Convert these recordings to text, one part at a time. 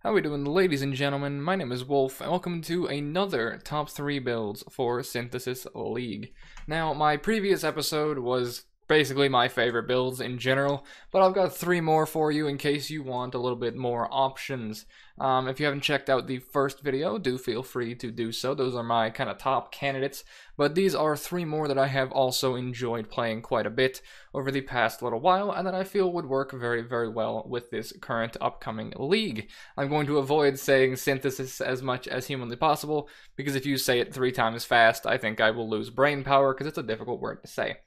How we doing, ladies and gentlemen? My name is Wolf, and welcome to another top 3 builds for Synthesis League. Now, my previous episode was basically my favorite builds in general, but I've got 3 more for you in case you want a little bit more options. If you haven't checked out the first video, do feel free to do so. Those are my kind of top candidates, but these are 3 more that I have also enjoyed playing quite a bit over the past little while, and that I feel would work very, very well with this current upcoming league. I'm going to avoid saying synthesis as much as humanly possible, because if you say it 3 times fast, I think I will lose brain power, because it's a difficult word to say.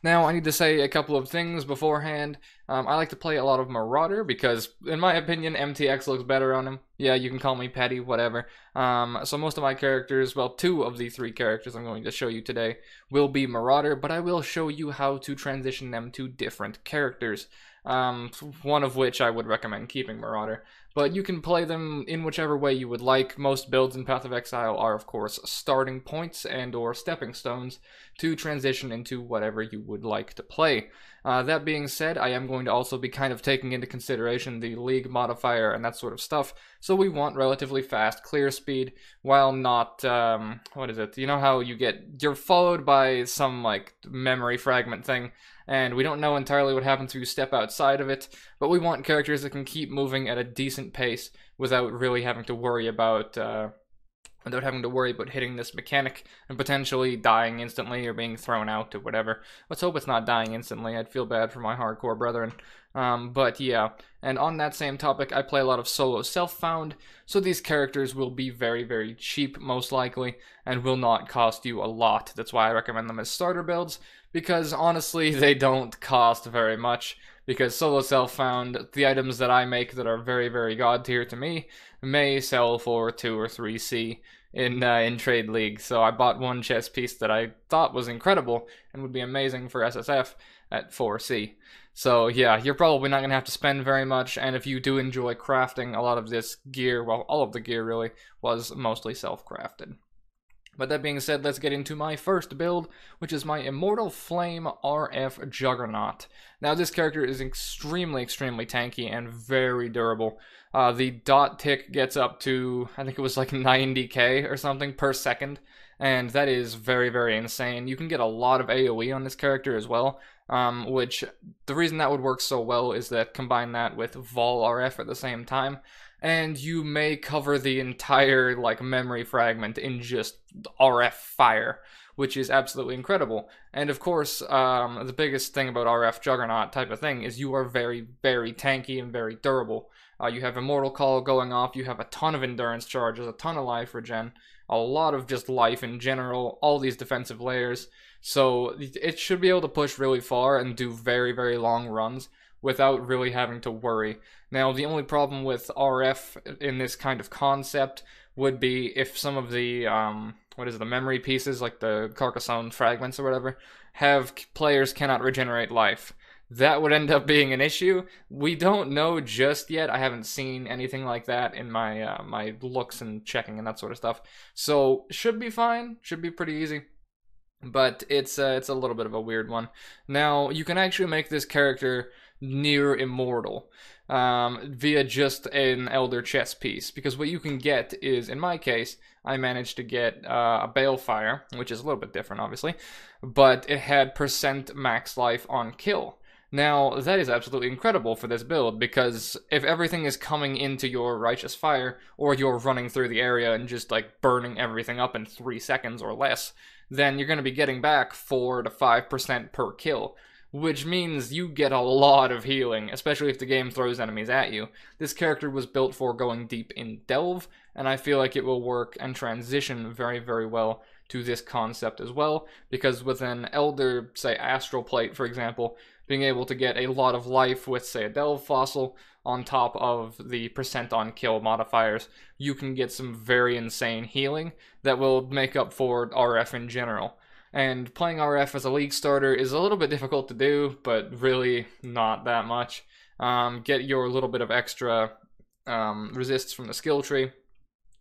Now, I need to say a couple of things beforehand. I like to play a lot of Marauder because, in my opinion, MTX looks better on him. Yeah, you can call me petty, whatever. So most of my characters, well, 2 of the 3 characters I'm going to show you today will be Marauder, but I will show you how to transition them to different characters. One of which I would recommend keeping Marauder. But you can play them in whichever way you would like. Most builds in Path of Exile are, of course, starting points and or stepping stones to transition into whatever you would like to play. That being said, I am going to also be kind of taking into consideration the league modifier and that sort of stuff. So we want relatively fast clear speed while not, what is it? You know how you're followed by some, like, memory fragment thing, and we don't know entirely what happens if you step outside of it, but we want characters that can keep moving at a decent pace without really having to worry about hitting this mechanic and potentially dying instantly or being thrown out or whatever. Let's hope it's not dying instantly. I'd feel bad for my hardcore brethren. But yeah, and on that same topic, I play a lot of solo self-found, so these characters will be very, very cheap, most likely, and will not cost you a lot. That's why I recommend them as starter builds, because honestly, they don't cost very much. Because solo self-found, the items that I make that are very, very god tier to me may sell for 2 or 3C in Trade League. So I bought one chess piece that I thought was incredible and would be amazing for SSF at 4C. So yeah, you're probably not going to have to spend very much, and if you do enjoy crafting, a lot of this gear, well, all of the gear really, was mostly self-crafted. But that being said, let's get into my first build, which is my Immortal Flame RF Juggernaut. Now, this character is extremely, extremely tanky and very durable. The dot tick gets up to, I think it was like 90k or something per second, and that is very, very insane. You can get a lot of AoE on this character as well, which the reason that would work so well is that combine that with Vol RF at the same time, and you may cover the entire, like, memory fragment in just RF fire, which is absolutely incredible. And of course, the biggest thing about RF Juggernaut type of thing is you are very, very tanky and very durable. You have Immortal Call going off, you have a ton of endurance charges, a ton of life regen, a lot of just life in general, all these defensive layers. So it should be able to push really far and do very, very long runs without really having to worry. Now, the only problem with RF in this kind of concept would be if some of the, the memory pieces, like the Carcassonne fragments or whatever, have players cannot regenerate life. That would end up being an issue. We don't know just yet. I haven't seen anything like that in my my looks and checking and that sort of stuff. So, should be fine. Should be pretty easy. But it's a little bit of a weird one. Now, you can actually make this character near immortal via just an Elder chess piece, because what you can get is, in my case, I managed to get a Balefire, which is a little bit different, obviously, but it had % max life on kill. Now, that is absolutely incredible for this build, because if everything is coming into your Righteous Fire, or you're running through the area and just, like, burning everything up in 3 seconds or less, then you're going to be getting back 4 to 5% per kill, which means you get a lot of healing, especially if the game throws enemies at you. This character was built for going deep in Delve, and I feel like it will work and transition very, very well to this concept as well, because with an Elder, say Astral Plate, for example, being able to get a lot of life with, say, a Delve Fossil on top of the % on kill modifiers, you can get some very insane healing that will make up for RF in general. And playing RF as a league starter is a little bit difficult to do, but really not that much. Get your little bit of extra resists from the skill tree,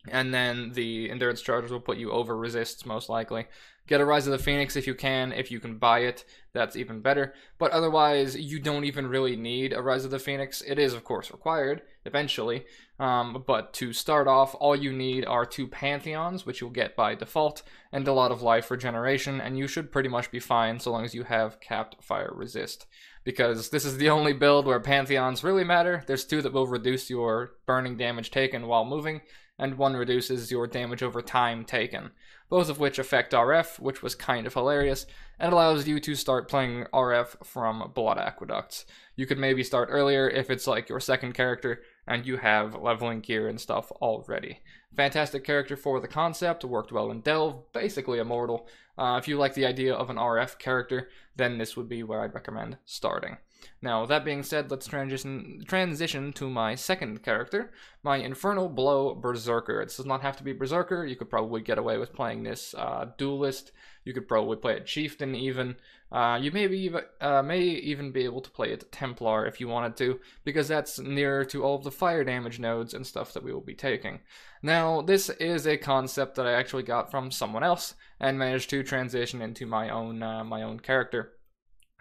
And then the endurance charges will put you over resists most likely. Get a Rise of the Phoenix if you can. If you can buy it, that's even better. But otherwise, you don't even really need a Rise of the Phoenix. It is, of course, required eventually. But to start off, all you need are 2 Pantheons, which you'll get by default, and a lot of life regeneration, and you should pretty much be fine so long as you have capped fire resist. Because this is the only build where Pantheons really matter. There's 2 that will reduce your burning damage taken while moving, and 1 reduces your damage over time taken, both of which affect RF, which was kind of hilarious, and allows you to start playing RF from Blood Aqueducts. You could maybe start earlier if it's like your second character and you have leveling gear and stuff already. Fantastic character for the concept, worked well in Delve, basically immortal. If you like the idea of an RF character, then this would be where I'd recommend starting. Now, that being said, let's transition to my second character, my Infernal Blow Berserker. It does not have to be Berserker. You could probably get away with playing this Duelist. You could probably play it Chieftain even. You may even be able to play it Templar if you wanted to, because that's nearer to all of the fire damage nodes and stuff that we will be taking. Now, this is a concept that I actually got from someone else and managed to transition into my own character.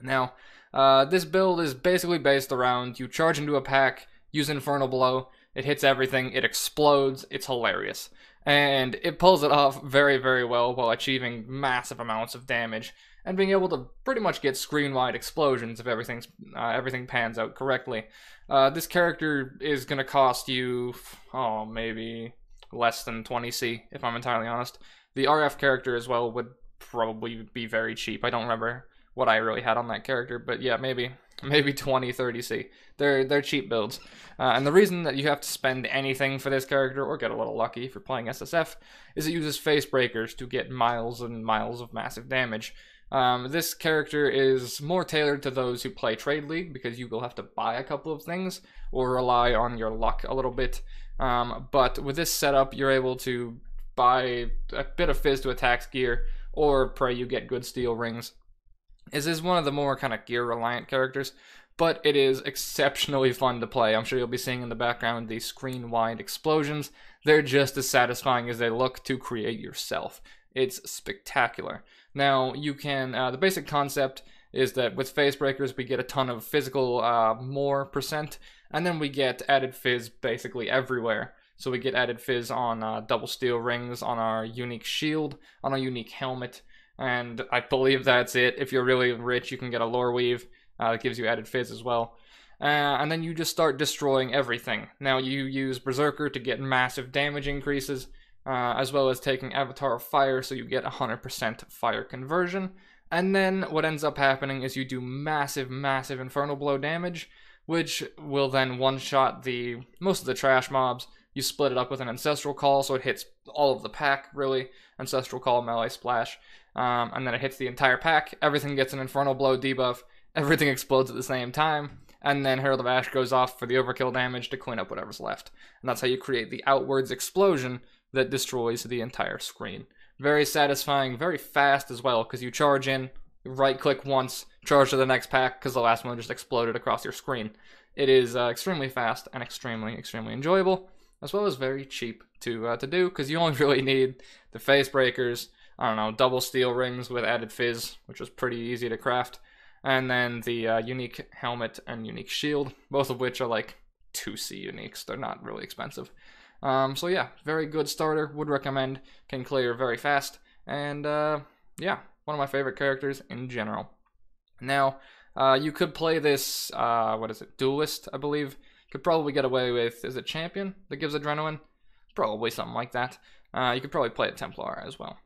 Now, this build is basically based around you charge into a pack, use Infernal Blow, it hits everything, it explodes, it's hilarious. And it pulls it off very, very well while achieving massive amounts of damage and being able to pretty much get screen-wide explosions if everything pans out correctly. This character is going to cost you, maybe less than 20C, if I'm entirely honest. The RF character as well would probably be very cheap. I don't remember what I really had on that character, but yeah, maybe 20, 30C. They're cheap builds. And the reason that you have to spend anything for this character, or get a little lucky if you're playing SSF, is it uses face breakers to get miles and miles of massive damage. This character is more tailored to those who play Trade League, because you will have to buy a couple of things, or rely on your luck a little bit. But with this setup, you're able to buy a bit of Fizz to attack gear, or pray you get good steel rings. This is one of the more kind of gear-reliant characters, but it is exceptionally fun to play. I'm sure you'll be seeing in the background the screen-wide explosions. They're just as satisfying as they look to create yourself. It's spectacular. Now, you can, the basic concept is that with phase breakers, we get a ton of physical more percent, and then we get added fizz basically everywhere. So we get added fizz on double steel rings, on our unique shield, on our unique helmet, and I believe that's it. If you're really rich, you can get a lore weave that gives you added fizz as well. And then you just start destroying everything. Now you use Berserker to get massive damage increases, as well as taking Avatar of Fire, so you get 100% fire conversion. And then what ends up happening is you do massive, massive Infernal Blow damage, which will then one-shot most of the trash mobs. You split it up with an Ancestral Call, so it hits all of the pack, really. Ancestral Call, Melee Splash. And then it hits the entire pack. Everything gets an Infernal Blow debuff. Everything explodes at the same time. And then Herald of Ash goes off for the overkill damage to clean up whatever's left. And that's how you create the outwards explosion that destroys the entire screen. Very satisfying, very fast as well, because you charge in, right-click once, charge to the next pack, because the last one just exploded across your screen. It is extremely fast and extremely, extremely enjoyable, as well as very cheap to do, because you only really need the face breakers, I don't know, double steel rings with added fizz, which is pretty easy to craft, and then the unique helmet and unique shield, both of which are like 2C uniques. They're not really expensive. So yeah, very good starter, would recommend, can clear very fast, and yeah, one of my favorite characters in general. Now, you could play this, Duelist, I believe. Could probably get away with, is it Champion that gives Adrenaline? Probably something like that. You could probably play it Templar as well.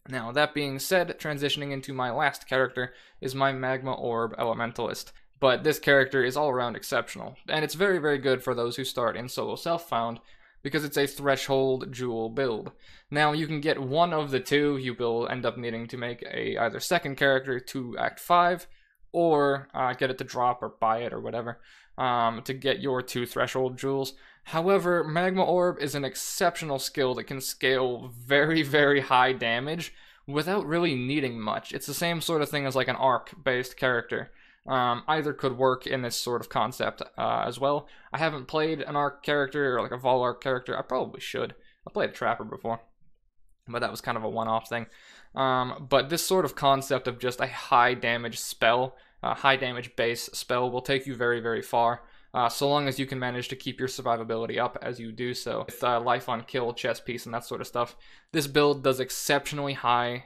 Now, that being said, transitioning into my last character is my Magma Orb Elementalist. But this character is all around exceptional, and it's very, very good for those who start in solo self-found, because it's a threshold jewel build. Now, you can get one of the two. You will end up needing to make a either second character to Act 5, or get it to drop or buy it or whatever, to get your 2 threshold jewels. However, Magma Orb is an exceptional skill that can scale very, very high damage without really needing much. It's the same sort of thing as like an arc-based character. Either could work in this sort of concept as well. I haven't played an arc character or like a vol arc character. I probably should. I played a Trapper before, but that was kind of a one-off thing. But this sort of concept of just a high damage spell, high damage base spell will take you very, very far. So long as you can manage to keep your survivability up as you do so. With life on kill, chest piece, and that sort of stuff, this build does exceptionally high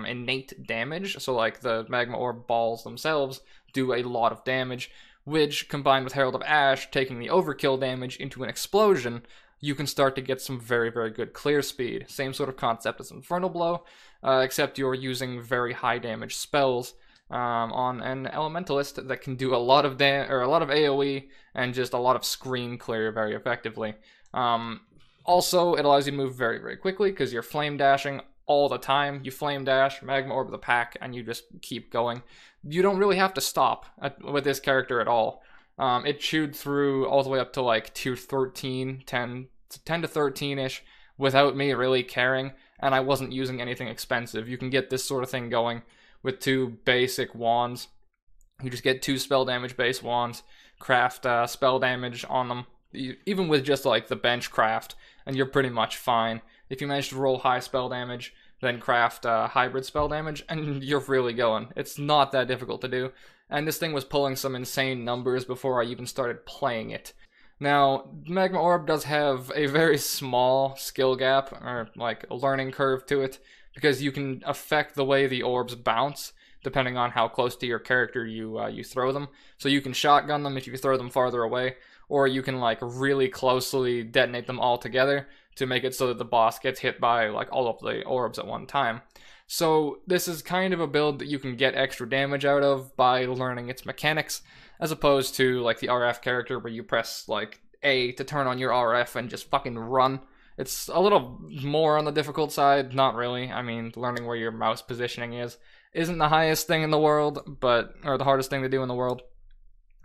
innate damage. So like the Magma Orb balls themselves do a lot of damage, which combined with Herald of Ash taking the overkill damage into an explosion, you can start to get some very, very good clear speed. Same sort of concept as Infernal Blow, except you're using very high damage spells on an elementalist that can do a lot of AoE and just a lot of screen clear very effectively. Also, it allows you to move very, very quickly because you're flame dashing all the time. You flame dash, Magma Orb the pack, and you just keep going. You don't really have to stop with this character at all. It chewed through all the way up to like tier 13, 10 to 13-ish without me really caring, and I wasn't using anything expensive. You can get this sort of thing going with 2 basic wands. You just get 2 spell damage base wands, craft spell damage on them, even with just like the bench craft, and you're pretty much fine. If you manage to roll high spell damage, then craft hybrid spell damage, and you're really going. It's not that difficult to do, and this thing was pulling some insane numbers before I even started playing it. Now, Magma Orb does have a very small skill gap, or like a learning curve to it, because you can affect the way the orbs bounce depending on how close to your character you throw them. So you can shotgun them if you throw them farther away, or you can like really closely detonate them all together to make it so that the boss gets hit by like all of the orbs at one time. So this is kind of a build that you can get extra damage out of by learning its mechanics, as opposed to like the RF character where you press like A to turn on your RF and just fucking run. It's a little more on the difficult side, not really. I mean, learning where your mouse positioning isn't the highest thing in the world, or the hardest thing to do in the world,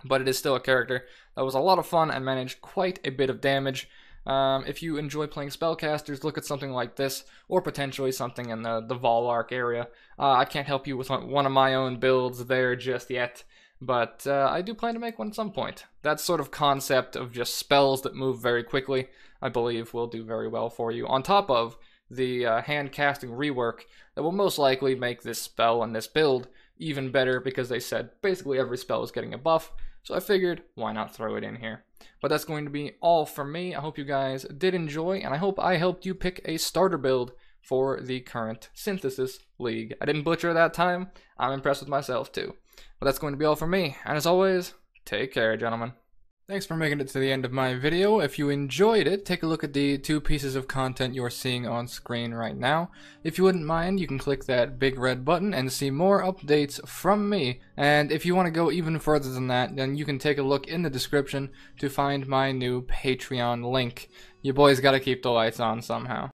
but it is still a character that was a lot of fun and managed quite a bit of damage. If you enjoy playing spellcasters, look at something like this, or potentially something in the Volark area. I can't help you with one of my own builds there just yet, but I do plan to make one at some point. That sort of concept of just spells that move very quickly, I believe, will do very well for you, on top of the hand casting rework that will most likely make this spell and this build even better, because they said basically every spell is getting a buff, so I figured why not throw it in here. But that's going to be all from me. I hope you guys did enjoy, and I hope I helped you pick a starter build for the current Synthesis League. I didn't butcher that time. I'm impressed with myself too. But that's going to be all from me, and as always, take care, gentlemen. Thanks for making it to the end of my video. If you enjoyed it, take a look at the 2 pieces of content you're seeing on screen right now. If you wouldn't mind, you can click that big red button and see more updates from me. And if you want to go even further than that, then you can take a look in the description to find my new Patreon link. You boys gotta keep the lights on somehow.